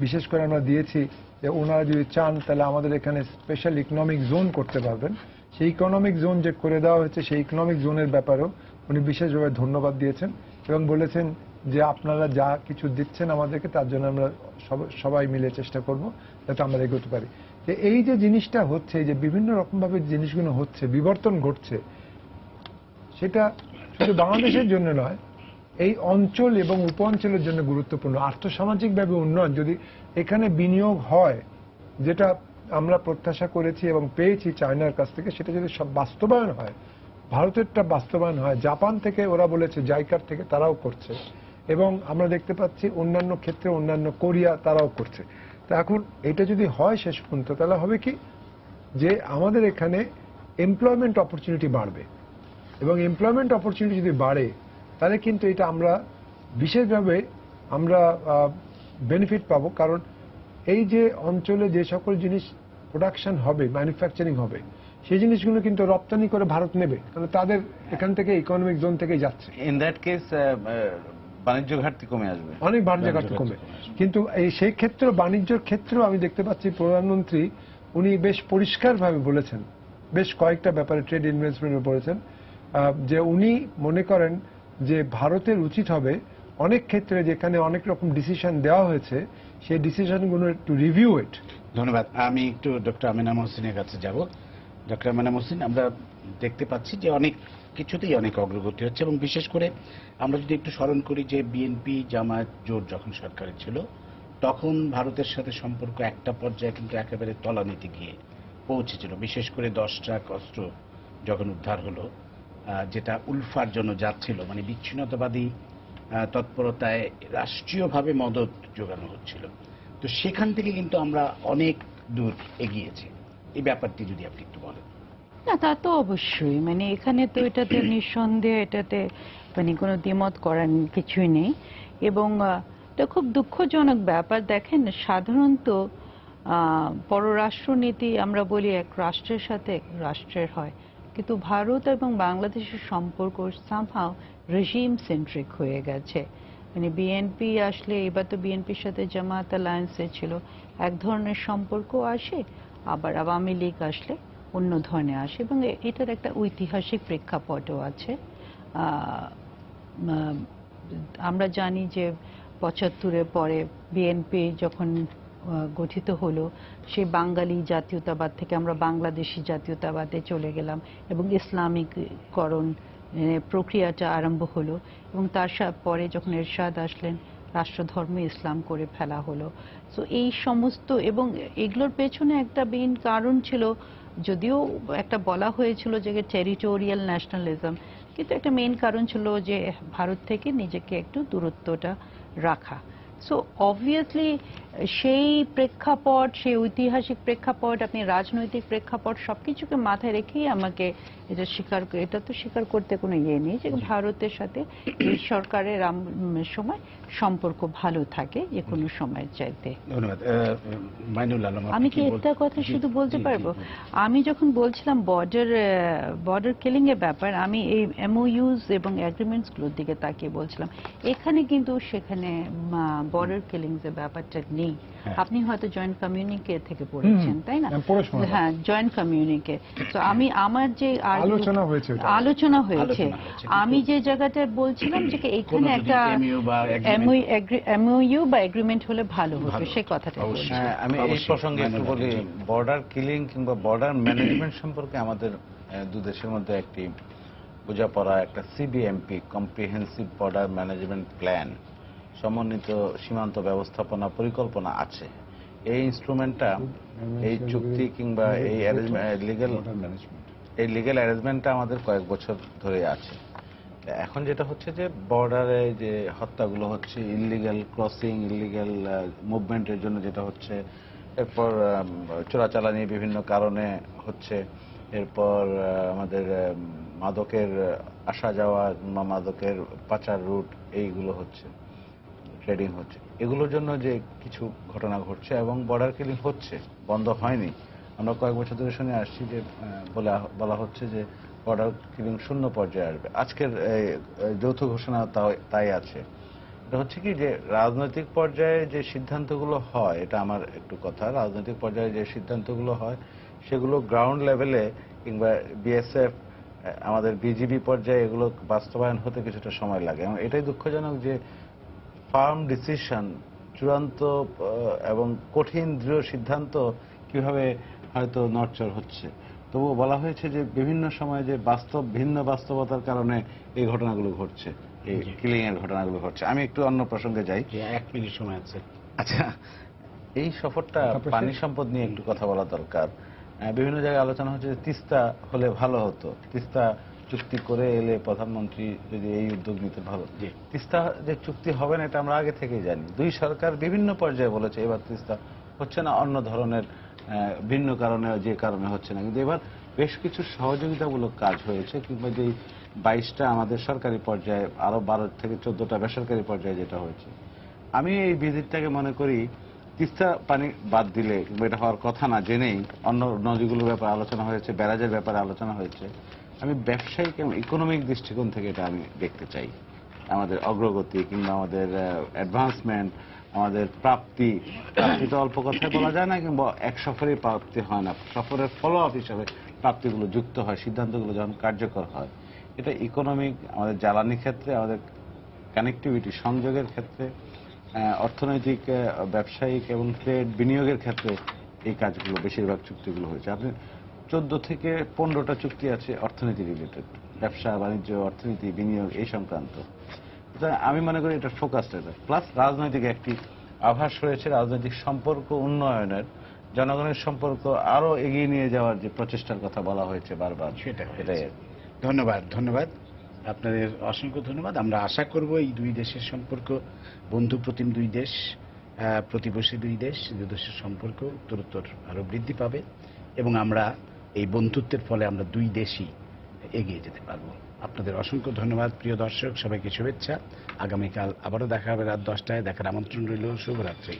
বিশেষ করে আমরা দিয়েছি যে ওনারা যদি চান তাহলে আমাদের এখানে স্পেশাল ইকোনমিক জোন করতে পারবেন। সেই ইকোনমিক জোন যে করে দেওয়া হয়েছে, সেই ইকোনমিক জোনের ব্যাপারেও উনি বিশেষভাবে ধন্যবাদ দিয়েছেন এবং বলেছেন যে আপনারা যা কিছু দিচ্ছেন আমাদেরকে তার জন্য আমরা সবাই মিলে চেষ্টা করব যাতে আমরা এগোতে পারি। যে এই যে জিনিসটা হচ্ছে, যে বিভিন্ন রকমভাবে জিনিসগুলো হচ্ছে, বিবর্তন ঘটছে, সেটা শুধু বাংলাদেশের জন্য নয়, এই অঞ্চল এবং উপ অঞ্চলের জন্য গুরুত্বপূর্ণ। আর্থসামাজিকভাবে উন্নয়ন যদি এখানে বিনিয়োগ হয়, যেটা আমরা প্রত্যাশা করেছি এবং পেয়েছি চায়নার কাছ থেকে, সেটা যদি সব বাস্তবায়ন হয়, ভারতেরটা বাস্তবায়ন হয়, জাপান থেকে ওরা বলেছে, জাইকার থেকে তারাও করছে, এবং আমরা দেখতে পাচ্ছি অন্যান্য ক্ষেত্রে অন্যান্য কোরিয়া তারাও করছে। তো এখন এটা যদি হয় শেষ পর্যন্ত, তাহলে হবে কি যে আমাদের এখানে এমপ্লয়মেন্ট অপরচুনিটি বাড়বে, এবং এমপ্লয়মেন্ট অপরচুনিটি যদি বাড়ে তাহলে কিন্তু এটা আমরা বিশেষভাবে আমরা বেনিফিট পাবো। কারণ এই যে অঞ্চলে যে সকল জিনিস প্রোডাকশন হবে, ম্যানুফ্যাকচারিং হবে, সেই জিনিসগুলো কিন্তু রপ্তানি করে ভারত নেবে, তাহলে তাদের এখান থেকে ইকোনমিক জোন থেকেই যাচ্ছে। ইন দ্যাট কেস বাণিজ্য ঘাটতি কমে আসবে, অনেক বাণিজ্য ঘাটতি কমে। কিন্তু সেই ক্ষেত্রে বাণিজ্যের ক্ষেত্রেও আমি দেখতে পাচ্ছি প্রধানমন্ত্রী উনি বেশ পরিষ্কারভাবে বলেছেন, বেশ কয়েকটা ব্যাপারে ট্রেড ইনভেস্টমেন্ট বলেছেন, যে উনি মনে করেন যে ভারতের উচিত হবে অনেক ক্ষেত্রে যেখানে অনেক রকম ডিসিশন দেওয়া হয়েছে, সেই ডিসিশনগুলো একটু রিভিউ ইট। ধন্যবাদ। আমি একটু ডক্টর আমিনা মহসিনের কাছে যাব। ডক্টর আমিনা মহসিন, আমরা দেখতে পাচ্ছি যে অনেক কিছুতেই অনেক অগ্রগতি হচ্ছে, এবং বিশেষ করে আমরা যদি একটু স্মরণ করি যে বিএনপি জামায়াত জোট যখন সরকারে ছিল, তখন ভারতের সাথে সম্পর্ক একটা পর্যায়ে কিন্তু একেবারে তলানিতে গিয়ে পৌঁছেছিল। বিশেষ করে 10 ট্রাক অস্ত্র যখন উদ্ধার হলো, যেটা উলফার জন্য যাচ্ছিল, মানে বিচ্ছিন্নতাবাদী তৎপরতায় রাষ্ট্রীয়ভাবে মদত যোগানো হচ্ছিল। তো সেখান থেকে কিন্তু আমরা অনেক দূর এগিয়েছি। এই ব্যাপারটি যদি আপনি একটু বলেন। না, তা তো অবশ্যই, মানে এখানে তো এটাতে নিঃসন্দেহে এটাতে মানে কোনো দ্বিমত করার কিছুই নেই। এবং এটা খুব দুঃখজনক ব্যাপার। দেখেন, সাধারণত পররাষ্ট্রনীতি আমরা বলি এক রাষ্ট্রের সাথে এক রাষ্ট্রের হয়, কিন্তু ভারত এবং বাংলাদেশের সম্পর্ক সামহাও রেজিম সেন্ট্রিক হয়ে গেছে। মানে বিএনপি আসলে, এবার তো বিএনপির সাথে জামায়াত অ্যালায়েন্সে ছিল, এক ধরনের সম্পর্ক আসে, আবার আওয়ামী লীগ আসলে অন্য ধরনের আসে, এবং এটার একটা ঐতিহাসিক প্রেক্ষাপটও আছে। আমরা জানি যে 75-এর পরে বিএনপি যখন গঠিত হলো, সেই বাঙালি জাতীয়তাবাদ থেকে আমরা বাংলাদেশি জাতীয়তাবাদে চলে গেলাম এবং ইসলামিকরণ প্রক্রিয়াটা আরম্ভ হলো, এবং তার পরে যখন এরশাদ আসলেন রাষ্ট্রধর্ম ইসলাম করে ফেলা হলো। সো এই সমস্ত, এবং এগুলোর পেছনে একটা মেইন কারণ ছিল, যদিও একটা বলা হয়েছিল যে টেরিটোরিয়াল ন্যাশনালিজম, কিন্তু একটা মেইন কারণ ছিল যে ভারত থেকে নিজেকে একটু দূরত্বটা রাখা। সো অবভিয়াসলি সেই প্রেক্ষাপট, সেই ঐতিহাসিক প্রেক্ষাপট, আপনি রাজনৈতিক প্রেক্ষাপট সবকিছুকে মাথায় রেখেই আমাকে এটা তো স্বীকার করতে কোনো ইয়ে নেই যে ভারতের সাথে এই সরকারের সময় সম্পর্ক ভালো থাকে যে কোনো সময়ের চাইতে। ধন্যবাদ। মাইনুল আলম, আমি কি একটা কথা শুধু বলতে পারবো? আমি যখন বলছিলাম বর্ডার কিলিং এর ব্যাপার, আমি এই এমওইউস এবং এগ্রিমেন্টস গুলোর দিকে তাকিয়ে বলছিলাম। এখানে কিন্তু সেখানে বর্ডার কিলিং এর ব্যাপারটা নেই। আপনি হয়তো জয়েন্ট কমিউনিকে থেকে পড়েছেন, তাই না? হ্যাঁ, জয়েন্ট কমিউনিকে। তো আমি আমার যে আলোচনা হয়েছে, আমি যে জায়গাটা বলছিলাম যে এখানে একটা এমওইউ বা এগ্রিমেন্ট হলে ভালো হতো, সেই কথাটা বলছি। আমি এই প্রসঙ্গে একটু বলি, বর্ডার কিলিং কিংবা বর্ডার ম্যানেজমেন্ট সম্পর্কে আমাদের দু দেশের মধ্যে একটি বোঝাপড়া, একটা সিবিএমপি, কম্প্রিহেন্সিভ বর্ডার ম্যানেজমেন্ট প্ল্যান, সমন্বিত সীমান্ত ব্যবস্থাপনা পরিকল্পনা আছে। এই ইনস্ট্রুমেন্টটা, এই চুক্তি কিংবা এই লিগ্যাল অ্যারেঞ্জমেন্টটা আমাদের কয়েক বছর ধরে আছে। এখন যেটা হচ্ছে যে বর্ডারে যে হত্যাগুলো হচ্ছে, ইললিগ্যাল ক্রসিং, ইললিগ্যাল মুভমেন্টের জন্য যেটা হচ্ছে, এরপর চোরাচালানি বিভিন্ন কারণে হচ্ছে, এরপর আমাদের মাদকের আসা যাওয়া, মাদকের পাচার রুট, এইগুলো হচ্ছে, ট্রেডিং হচ্ছে, এগুলোর জন্য যে কিছু ঘটনা ঘটছে এবং বর্ডার কিলিং হচ্ছে, বন্ধ হয়নি। আমরা কয়েক বছর ধরে শুনে আসছি যে বলা হচ্ছে যে বর্ডার কিলিং শূন্য পর্যায়ে আসবে। আজকের যৌথ ঘোষণা তাই আছে। এটা হচ্ছে কি যে রাজনৈতিক পর্যায়ে যে সিদ্ধান্তগুলো হয়, এটা আমার একটু কথা, রাজনৈতিক পর্যায়ে যে সিদ্ধান্তগুলো হয় সেগুলো গ্রাউন্ড লেভেলে কিংবা বিএসএফ, আমাদের বিজিবি পর্যায়ে এগুলো বাস্তবায়ন হতে কিছুটা সময় লাগে। এবং এটাই দুঃখজনক যে ফার্ম ডিসিশন, চূড়ান্ত এবং কঠিন দৃঢ় সিদ্ধান্ত কিভাবে হয়তো নড়চড় হচ্ছে। তবুও বলা হয়েছে যে বিভিন্ন সময় যে ভিন্ন বাস্তবতার কারণে এই ঘটনাগুলো ঘটছে, এই কিলিং এর ঘটনাগুলো ঘটছে। আমি একটু অন্য প্রসঙ্গে যাই। 1 মিনিট সময় আছে। আচ্ছা, এই সফরটা পানি সম্পদ নিয়ে একটু কথা বলা দরকার। বিভিন্ন জায়গায় আলোচনা হচ্ছে যে তিস্তা হলে ভালো হতো, তিস্তা চুক্তি করে এলে প্রধানমন্ত্রী যদি এই উদ্যোগ নিতে ভালো। তিস্তা যে চুক্তি হবে না এটা আমরা আগে থেকেই জানি। দুই সরকার বিভিন্ন পর্যায়ে বলেছে এবার তিস্তা হচ্ছে না, অন্য ধরনের ভিন্ন কারণে, যে কারণে হচ্ছে না। কিন্তু এবার বেশ কিছু সহযোগিতামূলক কাজ হয়েছে, কিংবা যে 22টা আমাদের সরকারি পর্যায়ে, আরো 12 থেকে 14টা বেসরকারি পর্যায়ে যেটা হয়েছে, আমি এই ভিজিটটাকে মনে করি তিস্তা পানি বাদ দিলে, কিংবা এটা হওয়ার কথা না জেনেই অন্য নদীগুলোর ব্যাপারে আলোচনা হয়েছে, ব্যারাজের ব্যাপারে আলোচনা হয়েছে। আমি ব্যবসায়িক এবং ইকোনমিক দৃষ্টিকোণ থেকে এটা আমি দেখতে চাই। আমাদের অগ্রগতি কিংবা আমাদের অ্যাডভান্সমেন্ট, আমাদের প্রাপ্তি তো অল্প কথায় বলা যায় না, কিংবা এক সফরেই প্রাপ্তি হয় না, সফরের ফলো আপ হিসাবে প্রাপ্তিগুলো যুক্ত হয়, সিদ্ধান্তগুলো যখন কার্যকর হয়। এটা ইকোনমিক, আমাদের জ্বালানি ক্ষেত্রে, আমাদের কানেক্টিভিটি, সংযোগের ক্ষেত্রে, অর্থনৈতিক, ব্যবসায়িক এবং ট্রেড বিনিয়োগের ক্ষেত্রে এই কাজগুলো, বেশিরভাগ চুক্তিগুলো হয়েছে। আপনি 14 থেকে 15টা চুক্তি আছে অর্থনীতি রিলেটেড, ব্যবসা বাণিজ্য, অর্থনীতি, বিনিয়োগ এই সংক্রান্ত। আমি মনে করি এটা ফোকাসড, এটা প্লাস রাজনৈতিক একটি আভাস রয়েছে, রাজনৈতিক সম্পর্ক উন্নয়নের, জনগণের সম্পর্ক আরো এগিয়ে নিয়ে যাওয়ার যে প্রচেষ্টার কথা বলা হয়েছে বারবার, সেটাই। ধন্যবাদ আপনাদের, অসংখ্য ধন্যবাদ। আমরা আশা করব এই দুই দেশের সম্পর্ক, বন্ধুপ্রতিম দুই দেশ, প্রতিবেশী দুই দেশ, দুই দেশের সম্পর্ক উত্তরোত্তর আরো বৃদ্ধি পাবে, এবং আমরা এই বন্ধুত্বের ফলে আমরা দুই দেশই এগিয়ে যেতে পারবো। আপনাদের অসংখ্য ধন্যবাদ প্রিয় দর্শক, সবাইকে শুভেচ্ছা। আগামীকাল আবারও দেখা হবে রাত 10টায়। দেখার আমন্ত্রণ রইল। শুভরাত্রি।